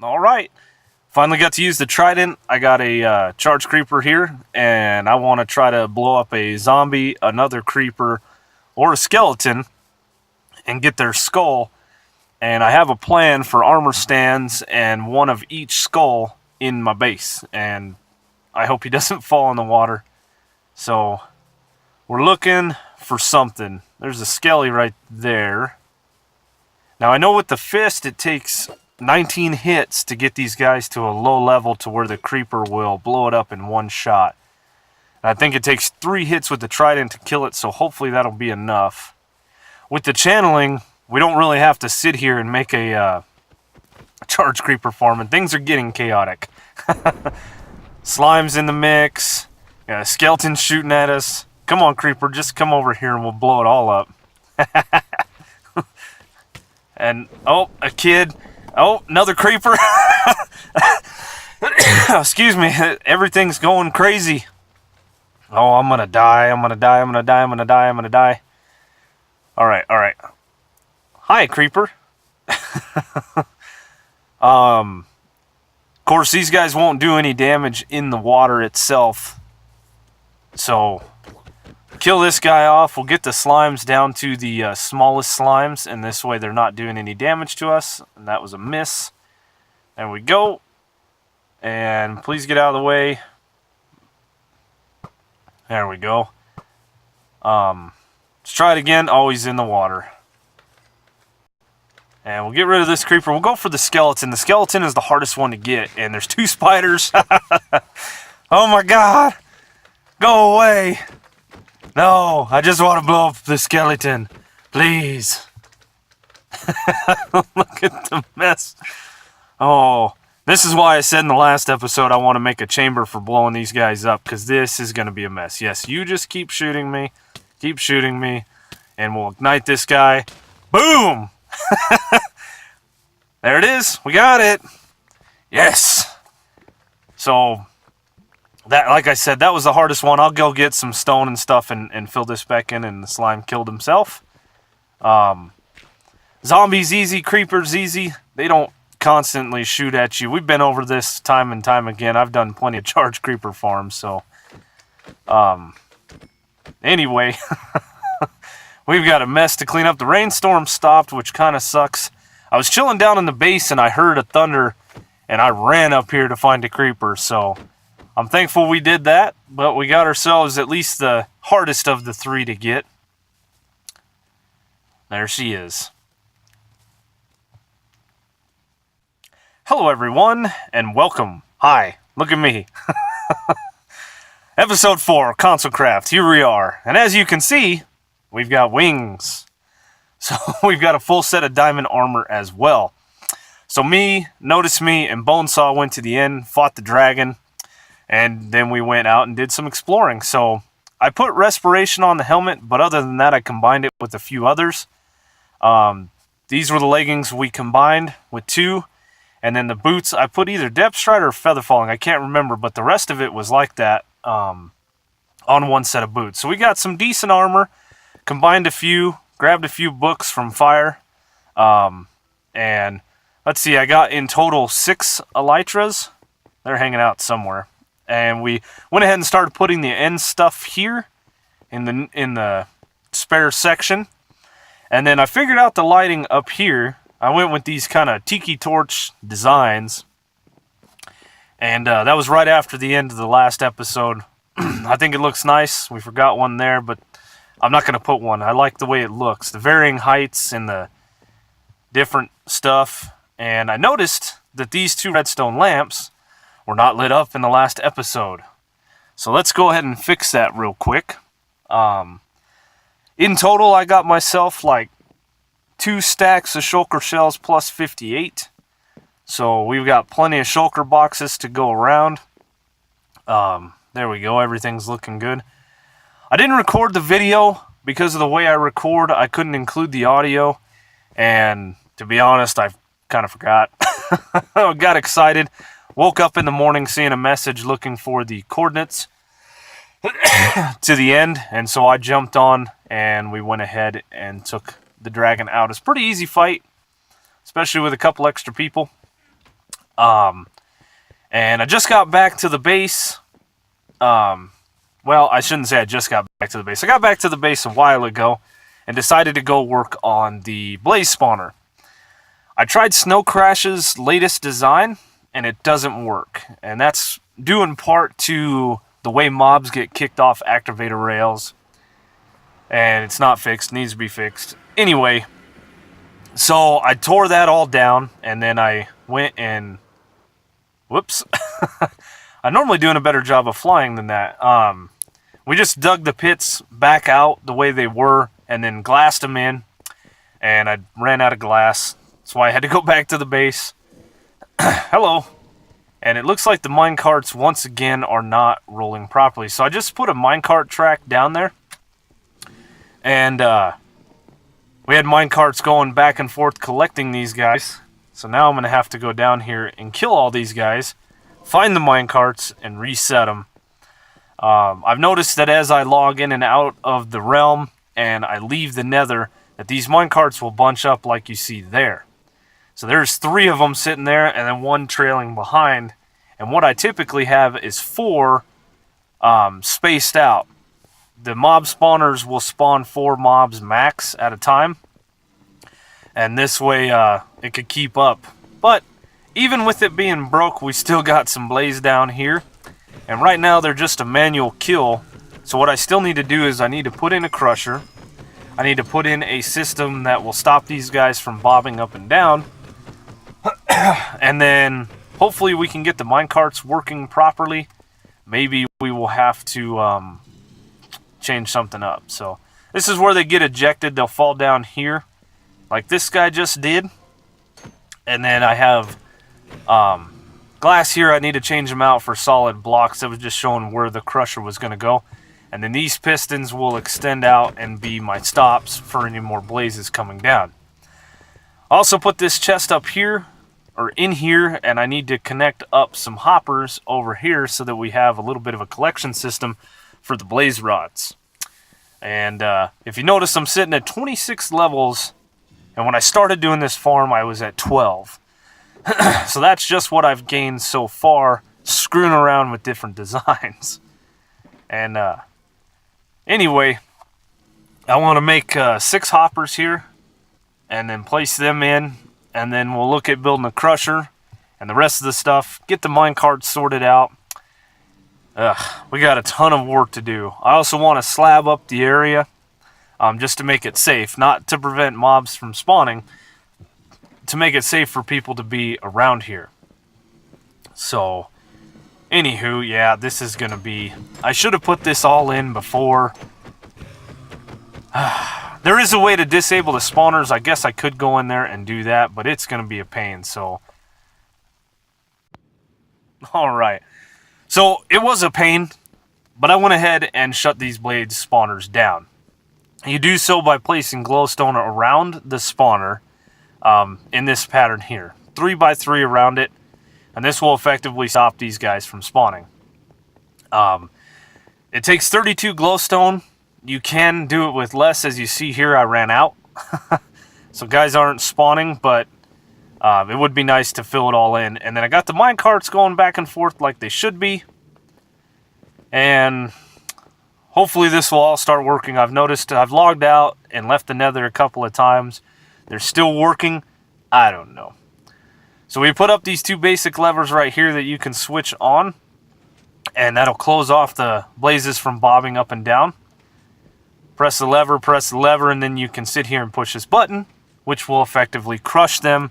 Alright, finally got to use the trident. I got a charge creeper here, and I want to try to blow up a zombie, another creeper, or a skeleton, and get their skull. And I have a plan for armor stands and one of each skull in my base. And I hope he doesn't fall in the water. So, we're looking for something. There's a skelly right there. Now, I know with the fist, it takes 19 hits to get these guys to a low level to where the creeper will blow it up in one shot. And I think it takes 3 hits with the trident to kill it, so hopefully that'll be enough. With the channeling, we don't really have to sit here and make a charge creeper farm, and things are getting chaotic. Slime's in the mix. Yeah, skeleton's shooting at us. Come on, creeper, just come over here and we'll blow it all up. And, oh, a kid. Oh, another creeper. Excuse me, everything's going crazy. Oh, I'm gonna die, I'm gonna die, I'm gonna die, I'm gonna die, I'm gonna die. Alright, alright. Hi, creeper. Of course, these guys won't do any damage in the water itself. So, kill this guy off. We'll get the slimes down to the smallest slimes, and this way they're not doing any damage to us. And that was a miss. There we go. And please get out of the way. There we go. Let's try it again. Oh, he's in the water. And we'll get rid of this creeper. We'll go for the skeleton. The skeleton is the hardest one to get. And there's 2 spiders. Oh my god. Go away. No, I just want to blow up the skeleton. Please. Look at the mess. Oh, this is why I said in the last episode I want to make a chamber for blowing these guys up, because this is going to be a mess. Yes, you just keep shooting me. Keep shooting me. And we'll ignite this guy. Boom! There it is. We got it. Yes. So, that, like I said, that was the hardest one. I'll go get some stone and stuff and fill this back in, and the slime killed himself. Zombies easy, creepers easy. They don't constantly shoot at you. We've been over this time and time again. I've done plenty of charge creeper farms, so... Anyway... We've got a mess to clean up. The rainstorm stopped, which kind of sucks. I was chilling down in the base, and I heard a thunder, and I ran up here to find a creeper, so... I'm thankful we did that, but we got ourselves at least the hardest of the 3 to get. There she is. Hello everyone, and welcome. Hi, look at me. Episode 4, Console Craft, here we are. And as you can see, we've got wings. So we've got a full set of diamond armor as well. So Notice Me, and Bonesaw went to the end, fought the dragon. And then we went out and did some exploring. So I put respiration on the helmet, but other than that, I combined it with a few others. These were the leggings we combined with 2. And then the boots, I put either depth stride or feather falling. I can't remember, but the rest of it was like that on one set of boots. So we got some decent armor, combined a few, grabbed a few books from fire. And let's see, I got in total 6 elytras. They're hanging out somewhere. And we went ahead and started putting the end stuff here in the spare section. And then I figured out the lighting up here. I went with these kind of tiki torch designs. And that was right after the end of the last episode. I think it looks nice. We forgot one there, but I'm not going to put one. I like the way it looks. The varying heights and the different stuff. And I noticed that these 2 redstone lamps were not lit up in the last episode. So let's go ahead and fix that real quick. In total, I got myself like 2 stacks of shulker shells plus 58. So we've got plenty of shulker boxes to go around. There we go. Everything's looking good. I didn't record the video because of the way I record. I couldn't include the audio. And to be honest, I kind of forgot. I got excited. Woke up in the morning seeing a message looking for the coordinates to the end, and so I jumped on and we went ahead and took the dragon out. It's a pretty easy fight, especially with a couple extra people. And I just got back to the base. Well, I shouldn't say I just got back to the base. I got back to the base a while ago and decided to go work on the blaze spawner. I tried Snow Crash's latest design, and it doesn't work. And that's due in part to the way mobs get kicked off activator rails. And it's not fixed, needs to be fixed. Anyway, so I tore that all down, and then I went and... Whoops. I'm normally doing a better job of flying than that. We just dug the pits back out the way they were, and then glassed them in. And I ran out of glass. That's why I had to go back to the base. Hello. And it looks like the minecarts, once again, are not rolling properly. So I just put a minecart track down there. And we had minecarts going back and forth collecting these guys. So now I'm going to have to go down here and kill all these guys, find the minecarts, and reset them. I've noticed that as I log in and out of the realm and I leave the nether, that these minecarts will bunch up like you see there. So there's 3 of them sitting there and then 1 trailing behind. And what I typically have is 4 spaced out. The mob spawners will spawn 4 mobs max at a time. And this way it could keep up. But even with it being broke, we still got some blaze down here. And right now they're just a manual kill. So what I still need to do is I need to put in a crusher. I need to put in a system that will stop these guys from bobbing up and down. And then hopefully we can get the minecarts working properly. Maybe we will have to change something up. So this is where they get ejected. They'll fall down here like this guy just did. And then I have glass here. I need to change them out for solid blocks. That was just showing where the crusher was going to go. And then these pistons will extend out and be my stops for any more blazes coming down. I also put this chest up here, or in here, and I need to connect up some hoppers over here so that we have a little bit of a collection system for the blaze rods. And if you notice, I'm sitting at 26 levels, and when I started doing this farm, I was at 12. So that's just what I've gained so far, screwing around with different designs. And anyway, I want to make 6 hoppers here, and then place them in, and then we'll look at building a crusher and the rest of the stuff, get the minecart sorted out. We got a ton of work to do. I also want to slab up the area just to make it safe, not to prevent mobs from spawning, to make it safe for people to be around here. So, anywho, yeah, this is going to be... I should have put this all in before... There is a way to disable the spawners. I guess I could go in there and do that, but it's going to be a pain, so... Alright. So, it was a pain, but I went ahead and shut these blade spawners down. You do so by placing glowstone around the spawner in this pattern here. 3 by 3 around it, and this will effectively stop these guys from spawning. It takes 32 glowstone. You can do it with less. As you see here, I ran out. So guys aren't spawning, but it would be nice to fill it all in. And then I got the minecarts going back and forth like they should be. And hopefully this will all start working. I've noticed I've logged out and left the nether a couple of times. They're still working. I don't know. So we put up these 2 basic levers right here that you can switch on. And that'll close off the blazes from bobbing up and down. Press the lever, and then you can sit here and push this button, which will effectively crush them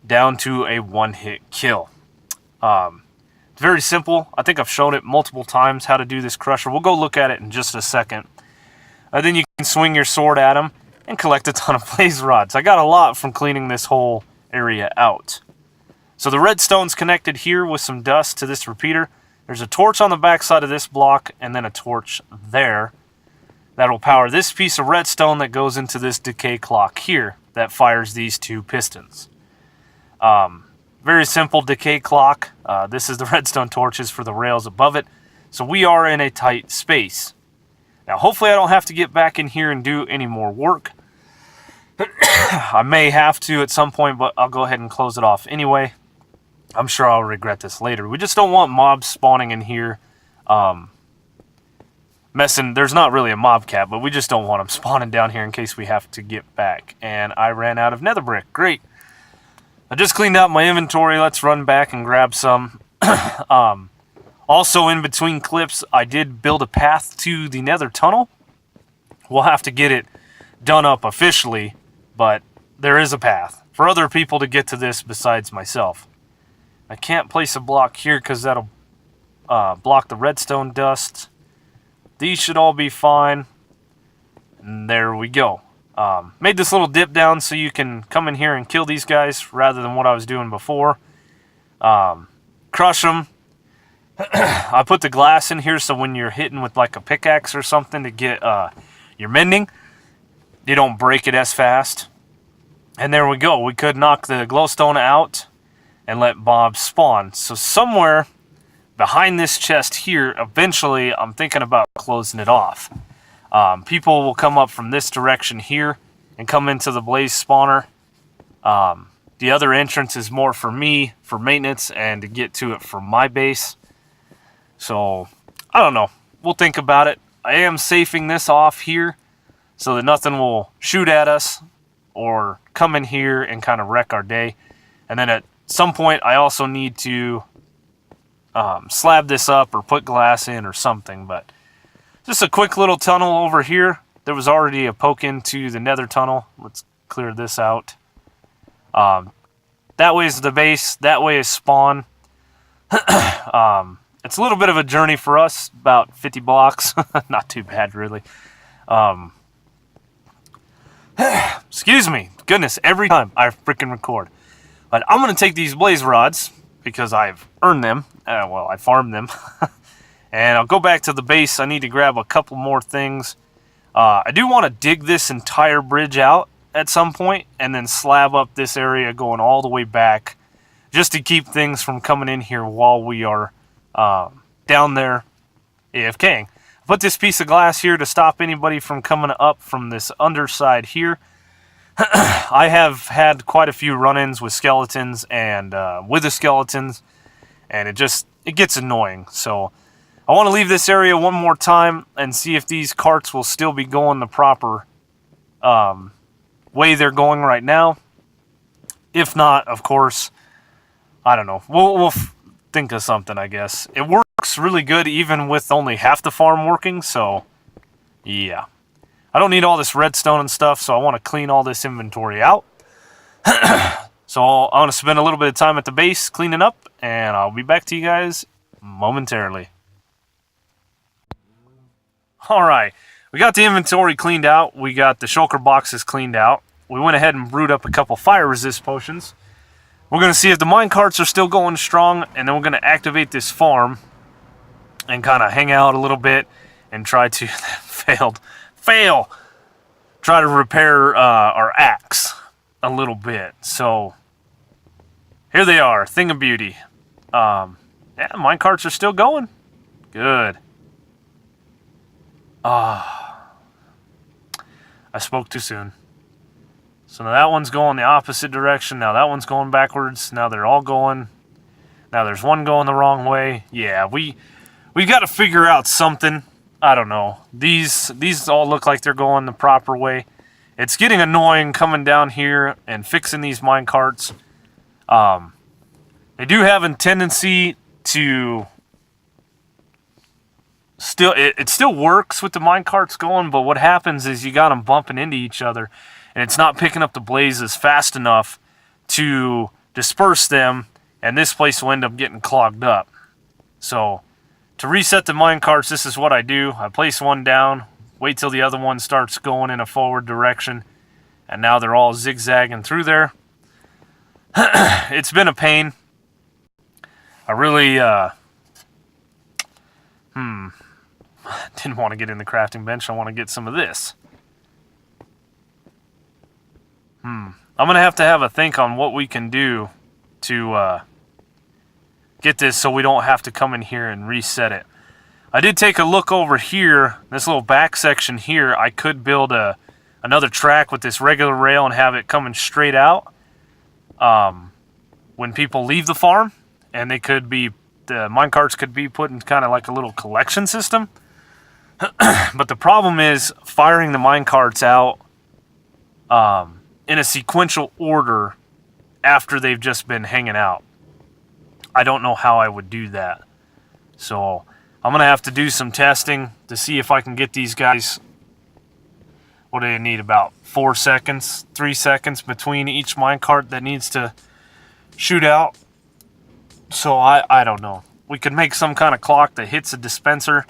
down to a 1-hit kill. It's very simple. I think I've shown it multiple times how to do this crusher. We'll go look at it in just a second. Then you can swing your sword at them and collect a ton of blaze rods. I got a lot from cleaning this whole area out. So the redstone's connected here with some dust to this repeater. There's a torch on the back side of this block, and then a torch there. That'll power this piece of redstone that goes into this decay clock here that fires these 2 pistons. Very simple decay clock. This is the redstone torches for the rails above it. So we are in a tight space. Now hopefully I don't have to get back in here and do any more work. I may have to at some point, but I'll go ahead and close it off anyway. I'm sure I'll regret this later. We just don't want mobs spawning in here, messing. There's not really a mob cap, but we just don't want them spawning down here in case we have to get back. And I ran out of nether brick. Great. I just cleaned out my inventory. Let's run back and grab some. Also, in between clips, I did build a path to the nether tunnel. We'll have to get it done up officially, but there is a path for other people to get to this besides myself. I can't place a block here because that'll block the redstone dust. These should all be fine. And there we go. Made this little dip down so you can come in here and kill these guys rather than what I was doing before. Crush them. I put the glass in here so when you're hitting with like a pickaxe or something to get your mending, you don't break it as fast. And there we go. We could knock the glowstone out and let mobs spawn. So somewhere behind this chest here, eventually I'm thinking about closing it off. People will come up from this direction here and come into the blaze spawner. The other entrance is more for me, for maintenance, and to get to it from my base. So, I don't know. We'll think about it. I am safing this off here so that nothing will shoot at us or come in here and kind of wreck our day. And then at some point, I also need to slab this up or put glass in or something. But just a quick little tunnel over here. There was already a poke into the nether tunnel. Let's clear this out. That way is the base. That way is spawn. It's a little bit of a journey for us, about 50 blocks. Not too bad, really. Excuse me. Goodness, every time I freaking record. But I'm going to take these blaze rods, because I've earned them. Well, I farmed them. And I'll go back to the base. I need to grab a couple more things. I do want to dig this entire bridge out at some point, and then slab up this area going all the way back, just to keep things from coming in here while we are down there AFKing. Put this piece of glass here to stop anybody from coming up from this underside here. I have had quite a few run-ins with skeletons and with the skeletons, and it gets annoying. So I want to leave this area one more time and see if these carts will still be going the proper way they're going right now. If not, of course, I don't know. We'll think of something, I guess. It works really good even with only half the farm working, so yeah. I don't need all this redstone and stuff, so I want to clean all this inventory out. So I want to spend a little bit of time at the base cleaning up, and I'll be back to you guys momentarily. Alright, we got the inventory cleaned out. We got the shulker boxes cleaned out. We went ahead and brewed up a couple fire resist potions. We're going to see if the minecarts are still going strong, and then we're going to activate this farm and kind of hang out a little bit and try to fail, try to repair our axe a little bit. So here they are, thing of beauty. Yeah, minecarts are still going. Good. I spoke too soon. So now that one's going the opposite direction. Now that one's going backwards. Now they're all going. Now there's one going the wrong way. Yeah, we've got to figure out something. I don't know. These all look like they're going the proper way. It's getting annoying coming down here and fixing these minecarts. They do have a tendency to still. It still works with the minecarts going, but what happens is you got them bumping into each other, and it's not picking up the blazes fast enough to disperse them, and this place will end up getting clogged up. So to reset the minecarts, this is what I do. I place one down, wait till the other one starts going in a forward direction, and now they're all zigzagging through there. It's been a pain. I really didn't want to get in the crafting bench. I want to get some of this. I'm going to have a think on what we can do to get this so we don't have to come in here and reset it. I did take a look over here, this little back section here. I could build another track with this regular rail and have it coming straight out when people leave the farm. and the minecarts could be put in kind of like a little collection system. But the problem is firing the minecarts out in a sequential order after they've just been hanging out. I don't know how I would do that. So I'm going to have to do some testing to see if I can get these guys. What do they need? About 4 seconds, 3 seconds between each minecart that needs to shoot out. So I don't know. We could make some kind of clock that hits a dispenser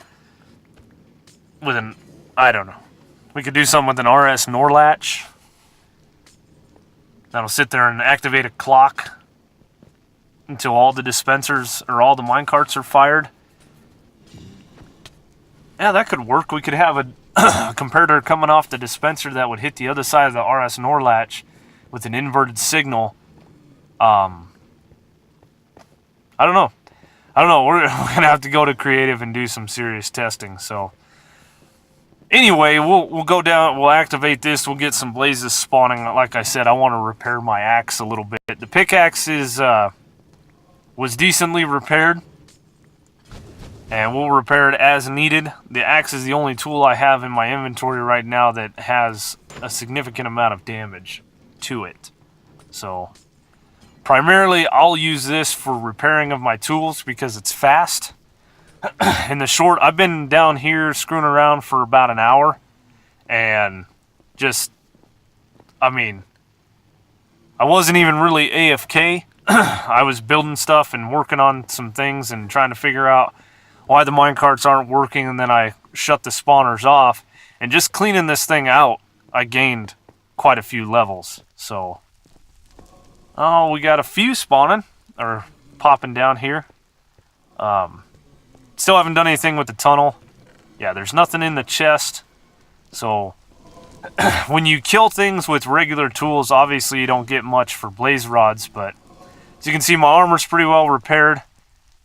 with an, I don't know. We could do something with an RS NOR latch. That'll sit there and activate a clock until all the dispensers or all the minecarts are fired. Yeah, that could work. We could have a comparator coming off the dispenser that would hit the other side of the RS NOR latch with an inverted signal. I don't know. We're going to have to go to creative and do some serious testing. So anyway, we'll go down, we'll activate this, we'll get some blazes spawning. Like I said, I want to repair my axe a little bit. The pickaxe was decently repaired, and we'll repair it as needed. The axe is the only tool I have in my inventory right now that has a significant amount of damage to it. So primarily I'll use this for repairing of my tools because it's fast. In the short, I've been down here screwing around for about an hour, and just, I mean, I wasn't even really AFK. I was building stuff and working on some things and trying to figure out why the minecarts aren't working, and then I shut the spawners off, and just cleaning this thing out, I gained quite a few levels. So, oh, we got a few spawning, or popping down here. Still haven't done anything with the tunnel. Yeah, there's nothing in the chest. So when you kill things with regular tools, obviously you don't get much for blaze rods, but as you can see, my armor's pretty well repaired.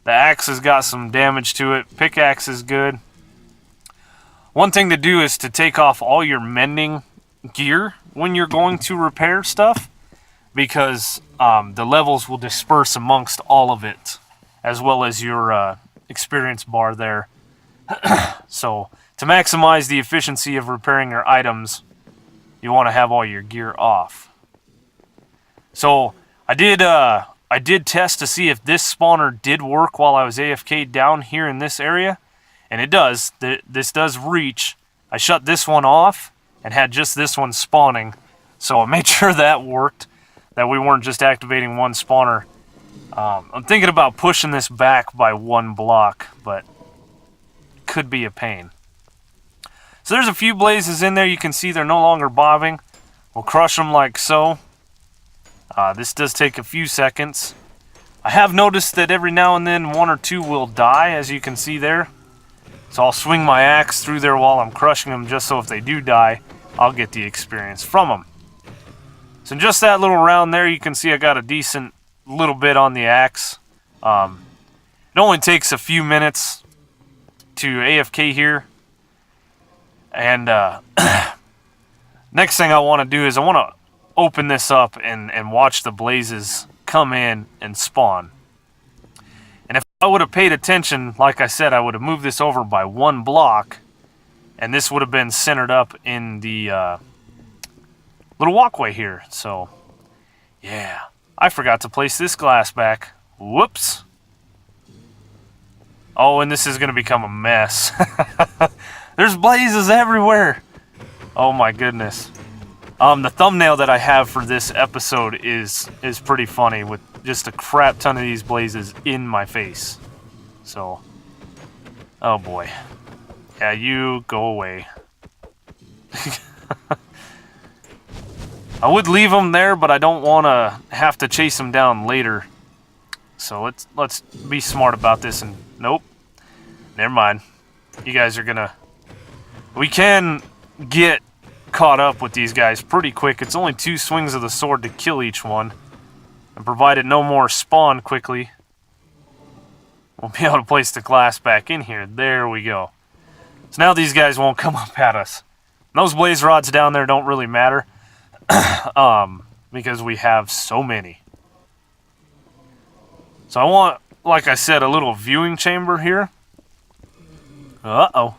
The axe has got some damage to it. Pickaxe is good. One thing to do is to take off all your mending gear when you're going to repair stuff, because the levels will disperse amongst all of it, as well as your experience bar there. So to maximize the efficiency of repairing your items, you want to have all your gear off. So I did test to see if this spawner did work while I was AFK down here in this area, and it does. This does reach. I shut this one off and had just this one spawning, so I made sure that worked, that we weren't just activating one spawner. I'm thinking about pushing this back by 1 block, but could be a pain. So there's a few blazes in there. You can see they're no longer bobbing. We'll crush them like so. This does take a few seconds. I have noticed that every now and then 1 or 2 will die, as you can see there. So I'll swing my axe through there while I'm crushing them, just so if they do die, I'll get the experience from them. So in just that little round there, you can see I got a decent little bit on the axe. It only takes a few minutes to AFK here. And next thing I want to do is I want to open this up and watch the blazes come in and spawn. And if I would have paid attention, like I said, I would have moved this over by 1 block, and this would have been centered up in the little walkway here. So yeah, I forgot to place this glass back. Whoops. Oh, and this is going to become a mess. There's blazes everywhere. Oh my goodness. The thumbnail that I have for this episode is pretty funny, with just a crap ton of these blazes in my face. So, oh boy. Yeah, you go away. I would leave them there, but I don't want to have to chase them down later. So let's be smart about this. And nope, never mind. You guys are gonna. We can get caught up with these guys pretty quick. It's only 2 swings of the sword to kill each one, and provided no more spawn quickly, we'll be able to place the glass back in here. There we go. So now these guys won't come up at us. And those blaze rods down there don't really matter. Because we have so many. So I want like I said, a little viewing chamber here. Uh-oh.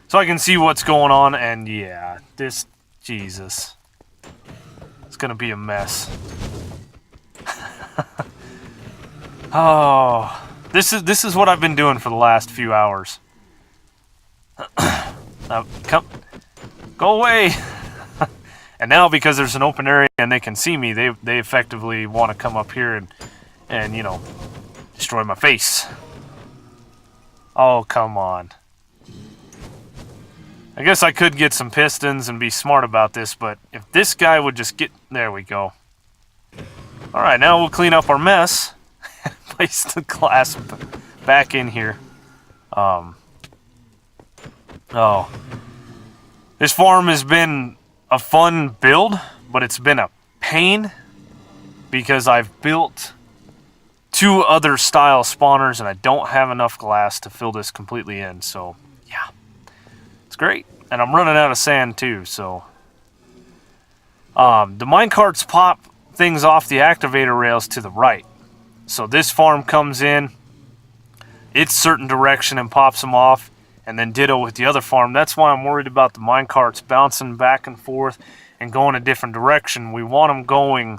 So I can see what's going on, and yeah, this, Jesus. It's gonna be a mess. Oh, this is what I've been doing for the last few hours. Come, go away. And now, because there's an open area and they can see me, they effectively want to come up here and you know, destroy my face. Oh, come on. I guess I could get some pistons and be smart about this, but if this guy would just get... There we go. Alright, now we'll clean up our mess. Place the glass back in here. Oh. This farm has been a fun build, but it's been a pain because I've built 2 other style spawners and I don't have enough glass to fill this completely in, so yeah. It's great. And I'm running out of sand too, so the minecarts pop things off the activator rails to the right. So this farm comes in its certain direction and pops them off, and then ditto with the other farm. That's why I'm worried about the minecarts bouncing back and forth and going a different direction. We want them going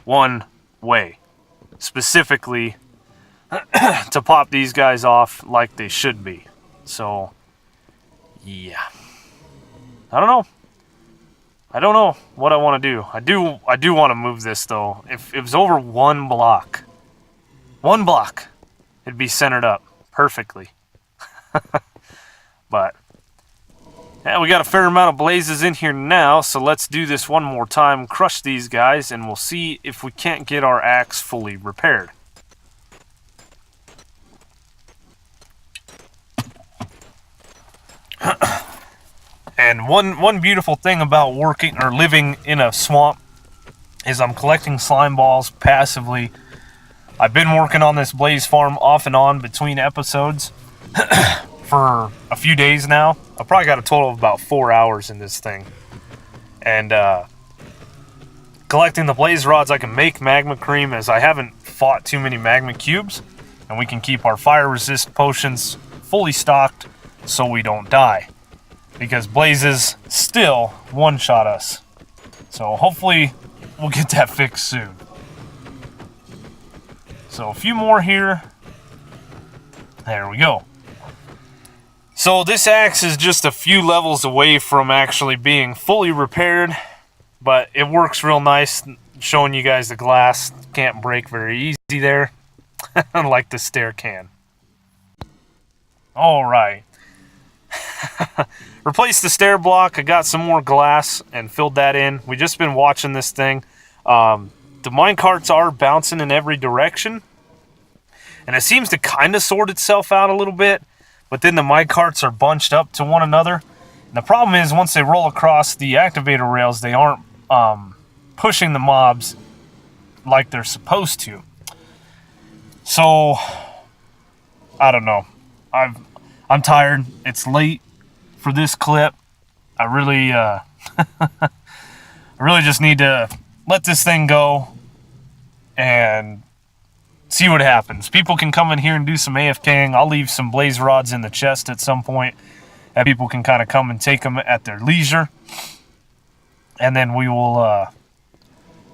one way, specifically to pop these guys off like they should be. So yeah, I don't know what I want to do. I do want to move this though. If it was over one block, it'd be centered up perfectly. But yeah, we got a fair amount of blazes in here now, so let's do this one more time, crush these guys, and we'll see if we can't get our axe fully repaired. And one beautiful thing about working or living in a swamp is I'm collecting slime balls passively. I've been working on this blaze farm off and on between episodes for a few days now. I've probably got a total of about 4 hours in this thing. And collecting the blaze rods, I can make magma cream, as I haven't fought too many magma cubes. And we can keep our fire resist potions fully stocked so we don't die. Because blazes still one-shot us. So hopefully we'll get that fixed soon. So a few more here. There we go. So this axe is just a few levels away from actually being fully repaired. But it works real nice. Showing you guys the glass can't break very easy there. Like the stair can. Alright. Replaced the stair block. I got some more glass and filled that in. We just been watching this thing. The minecarts are bouncing in every direction, and it seems to kind of sort itself out a little bit, but then the minecarts are bunched up to one another. And the problem is, once they roll across the activator rails, they aren't pushing the mobs like they're supposed to. So I don't know. I'm tired. It's late for this clip. I really I really just need to let this thing go and see what happens. People can come in here and do some AFKing. I'll leave some blaze rods in the chest at some point that people can kind of come and take them at their leisure. And then we will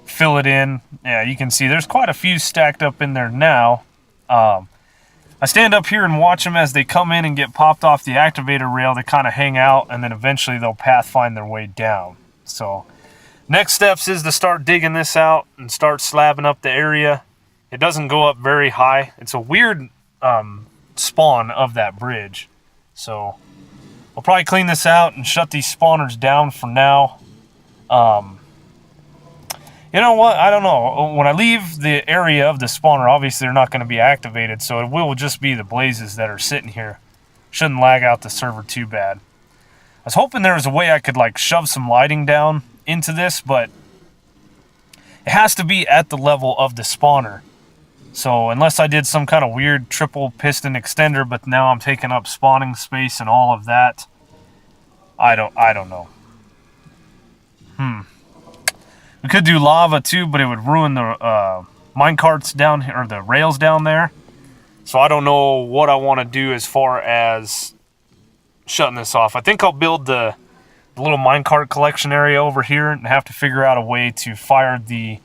fill it in. Yeah, you can see there's quite a few stacked up in there now. I stand up here and watch them as they come in and get popped off the activator rail. They kind of hang out, and then eventually they'll pathfind their way down. So next steps is to start digging this out and start slabbing up the area. It doesn't go up very high. It's a weird spawn of that bridge. So I'll probably clean this out and shut these spawners down for now. You know what? I don't know. When I leave the area of the spawner, obviously they're not going to be activated, so it will just be the blazes that are sitting here. Shouldn't lag out the server too bad. I was hoping there was a way I could like shove some lighting down into this, but it has to be at the level of the spawner. So unless I did some kind of weird triple piston extender, but now I'm taking up spawning space and all of that, I don't know. We could do lava too, but it would ruin the mine carts down here, or the rails down there. So I don't know what I want to do as far as shutting this off. I think I'll build the little minecart collection area over here and have to figure out a way to fire the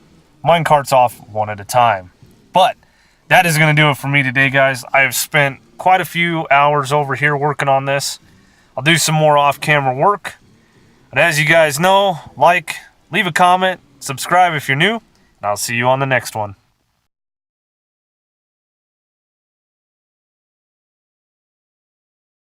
minecarts off one at a time. But that is going to do it for me today, guys. I've spent quite a few hours over here working on this. I'll do some more off-camera work. But as you guys know, like, leave a comment, subscribe if you're new, and I'll see you on the next one.